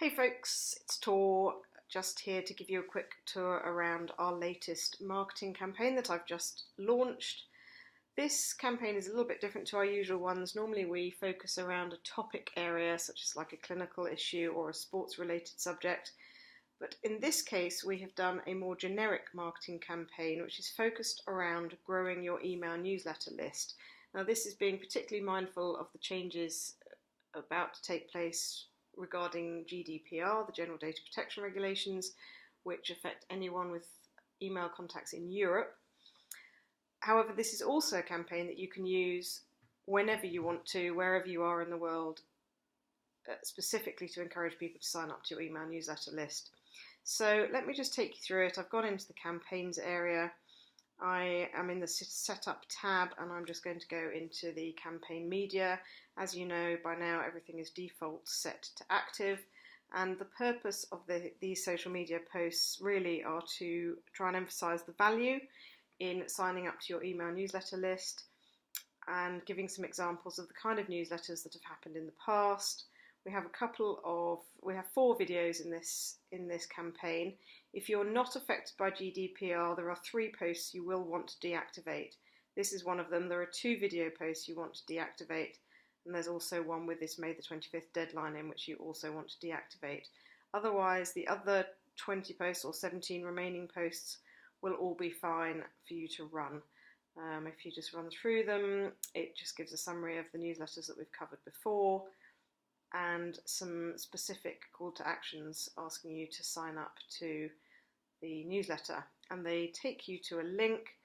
Hey folks, it's Tor, just here to give you a quick tour around our latest marketing campaign that I've just launched. This campaign is a little bit different to our usual ones. Normally we focus around a topic area such as like a clinical issue or a sports related subject, but in this case we have done a more generic marketing campaign which is focused around growing your email newsletter list. Now this is being particularly mindful of the changes about to take place regarding GDPR, the General Data Protection Regulations, which affect anyone with email contacts in Europe. However, this is also a campaign that you can use whenever you want to, wherever you are in the world, specifically to encourage people to sign up to your email newsletter list. So let me just take you through it. I've gone into the campaigns area. I am in the setup tab and I'm just going to go into the campaign media. As you know by now, everything is default set to active, and the purpose of these social media posts really are to try and emphasize the value in signing up to your email newsletter list and giving some examples of the kind of newsletters that have happened in the past. We have 4 videos in this campaign. If you're not affected by GDPR, there are 3 posts you will want to deactivate. This is one of them. There are 2 video posts you want to deactivate, and there's also one with this May the 25th deadline in which you also want to deactivate. Otherwise, the other 20 posts or 17 remaining posts will all be fine for you to run. If you just run through them, it just gives a summary of the newsletters that we've covered before, and some specific call to actions asking you to sign up to the newsletter. And they take you to a link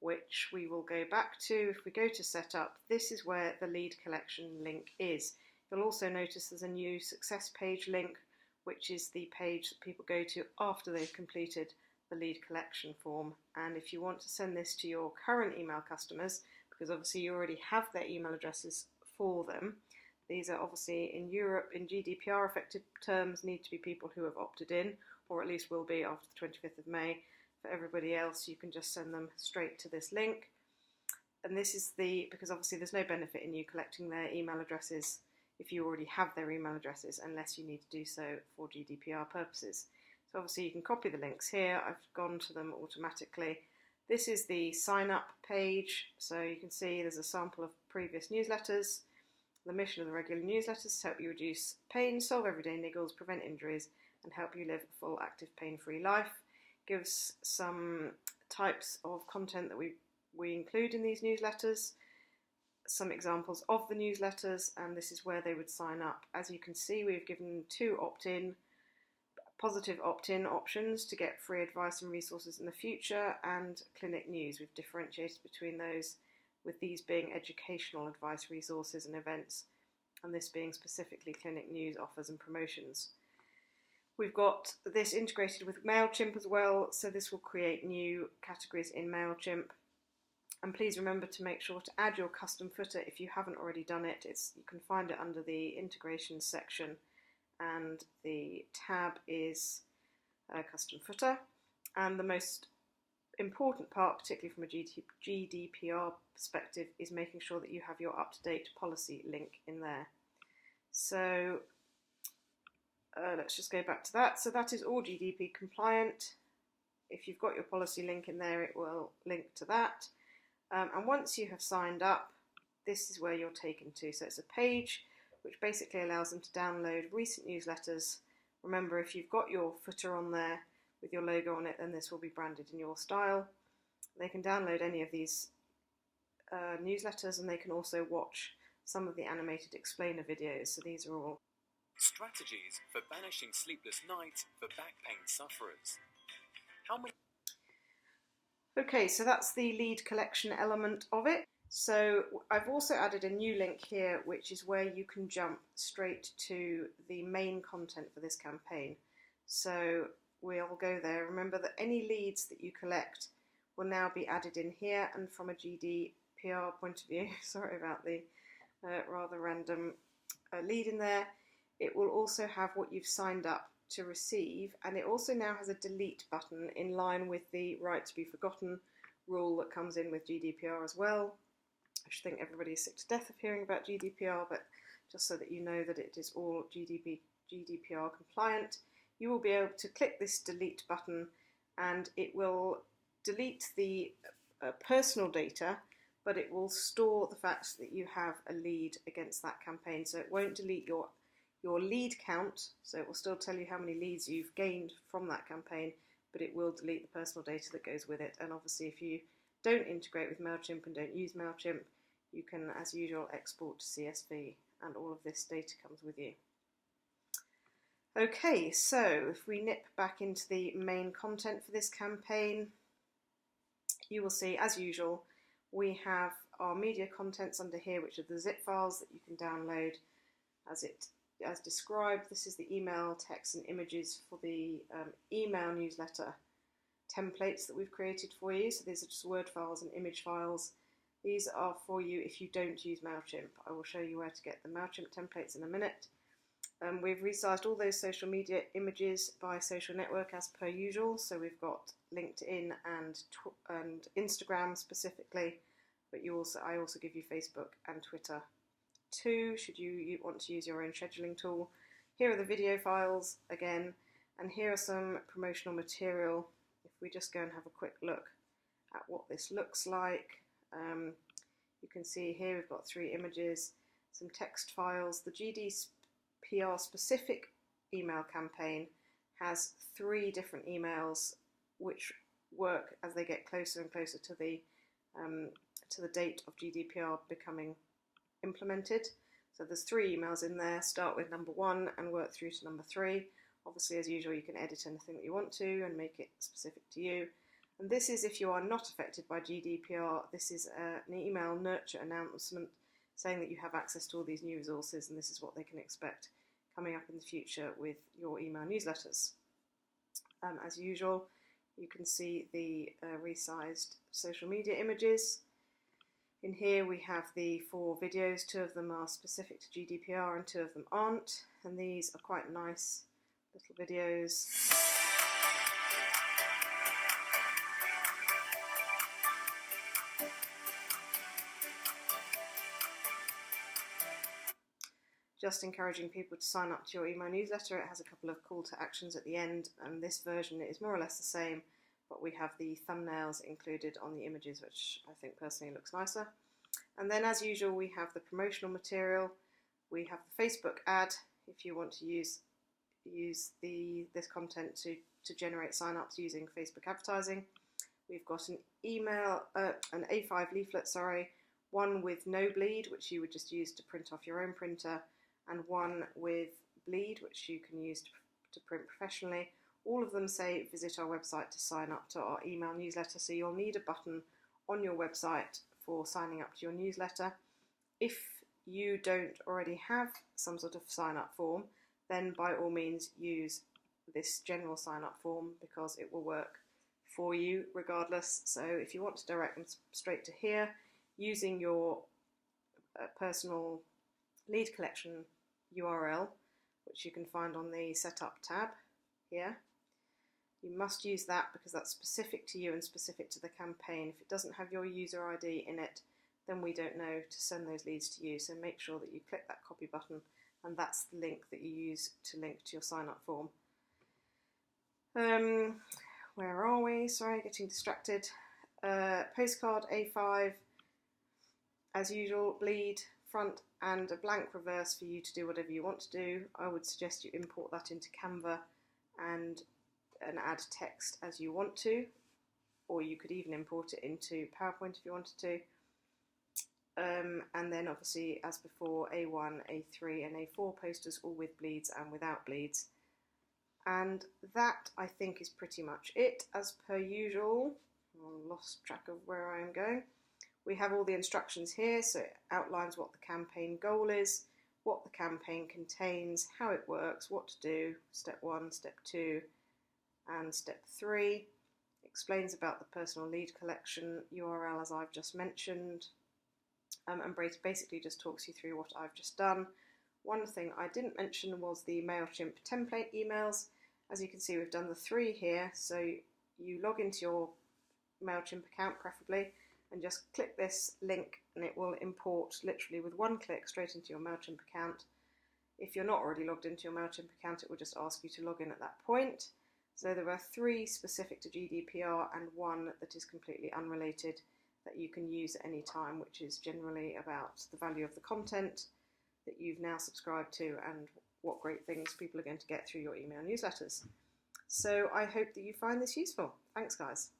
which we will go back to. If we go to setup, this is where the lead collection link is. You'll also notice there's a new success page link, which is the page that people go to after they've completed the lead collection form. And if you want to send this to your current email customers, because obviously you already have their email addresses for them, these are obviously in Europe, in GDPR affected terms, need to be people who have opted in, or at least will be after the 25th of May. For everybody else, you can just send them straight to this link. And this is because obviously there's no benefit in you collecting their email addresses if you already have their email addresses, unless you need to do so for GDPR purposes. So obviously you can copy the links here. I've gone to them automatically. This is the sign up page. So you can see there's a sample of previous newsletters. The mission of the regular newsletters is to help you reduce pain, solve everyday niggles, prevent injuries, and help you live a full, active, pain-free life. Gives some types of content that we include in these newsletters, some examples of the newsletters, and this is where they would sign up. As you can see, we've given 2 positive opt-in options to get free advice and resources in the future, and clinic news. We've differentiated between those, with these being educational advice, resources and events, and this being specifically clinic news, offers and promotions. We've got this integrated with Mailchimp as well, so this will create new categories in Mailchimp. And please remember to make sure to add your custom footer if you haven't already done it. You can find it under the integrations section, and the tab is custom footer. And the most important part, particularly from a GDPR perspective, is making sure that you have your up-to-date policy link in there. So let's just go back to that. So that is all GDP compliant. If you've got your policy link in there, it will link to that. And once you have signed up, this is where you're taken to. So it's a page which basically allows them to download recent newsletters. Remember, if you've got your footer on there with your logo on it, then this will be branded in your style. They can download any of these newsletters, and they can also watch some of the animated explainer videos. So these are all strategies for banishing sleepless nights for back pain sufferers. How many? Okay, so that's the lead collection element of it. So I've also added a new link here, which is where you can jump straight to the main content for this campaign. So we'll go there. Remember that any leads that you collect will now be added in here, and from a GDPR point of view, sorry about the rather random lead in there, it will also have what you've signed up to receive, and it also now has a delete button in line with the right to be forgotten rule that comes in with GDPR as well. I think everybody is sick to death of hearing about GDPR, but just so that you know that it is all GDPR compliant, you will be able to click this delete button and it will delete the personal data, but it will store the fact that you have a lead against that campaign. So it won't delete your lead count, so it will still tell you how many leads you've gained from that campaign, but it will delete the personal data that goes with it. And obviously if you don't integrate with Mailchimp and don't use Mailchimp, you can, as usual, export to CSV, and all of this data comes with you. Okay, so if we nip back into the main content for this campaign, you will see, as usual, we have our media contents under here, which are the zip files that you can download as described. This is the email, text and images for the email newsletter templates that we've created for you. So these are just Word files and image files. These are for you if you don't use Mailchimp. I will show you where to get the Mailchimp templates in a minute. We've resized all those social media images by social network as per usual. So we've got LinkedIn and Instagram specifically, but I also give you Facebook and Twitter too, should you want to use your own scheduling tool. Here are the video files again, and here are some promotional material. If we just go and have a quick look at what this looks like, you can see here we've got 3 images, some text files. The GDPR specific email campaign has 3 different emails which work as they get closer and closer to the date of GDPR becoming implemented. So there's 3 emails in there. Start with number 1 and work through to number 3. Obviously, as usual, you can edit anything that you want to and make it specific to you. And this is if you are not affected by GDPR. This is an email nurture announcement saying that you have access to all these new resources, and this is what they can expect coming up in the future with your email newsletters. As usual, you can see the resized social media images. In here we have the 4 videos. 2 of them are specific to GDPR and 2 of them aren't, and these are quite nice little videos. Just encouraging people to sign up to your email newsletter. It has a couple of call to actions at the end, and this version is more or less the same, but we have the thumbnails included on the images, which I think personally looks nicer. And then, as usual, we have the promotional material. We have the Facebook ad if you want to use this content to generate sign-ups using Facebook advertising. We've got an an A5 leaflet, one with no bleed, which you would just use to print off your own printer, and one with bleed, which you can use to print professionally. All of them say visit our website to sign up to our email newsletter, so you'll need a button on your website for signing up to your newsletter. If you don't already have some sort of sign up form, then by all means use this general sign up form because it will work for you regardless. So if you want to direct them straight to here using your personal lead collection URL, which you can find on the Setup tab here, you must use that because that's specific to you and specific to the campaign. If it doesn't have your user ID in it, then we don't know to send those leads to you. So make sure that you click that copy button, and that's the link that you use to link to your sign up form. Where are we? Sorry, getting distracted. Postcard A5, as usual, bleed front and a blank reverse for you to do whatever you want to do. I would suggest you import that into Canva and add text as you want to, or you could even import it into PowerPoint if you wanted to. And then obviously, as before, A1, A3 and A4 posters, all with bleeds and without bleeds. And that, I think, is pretty much it. As per usual, I lost track of where I am going. We have all the instructions here, so it outlines what the campaign goal is, what the campaign contains, how it works, what to do, step 1, step 2, and step 3. Explains about the personal lead collection URL as I've just mentioned, and basically just talks you through what I've just done. One thing I didn't mention was the Mailchimp template emails. As you can see, we've done the 3 here, so you log into your Mailchimp account preferably, and just click this link and it will import literally with one click straight into your Mailchimp account. If you're not already logged into your Mailchimp account, it will just ask you to log in at that point. So there are 3 specific to GDPR and 1 that is completely unrelated that you can use at any time, which is generally about the value of the content that you've now subscribed to and what great things people are going to get through your email newsletters. So I hope that you find this useful. Thanks, guys.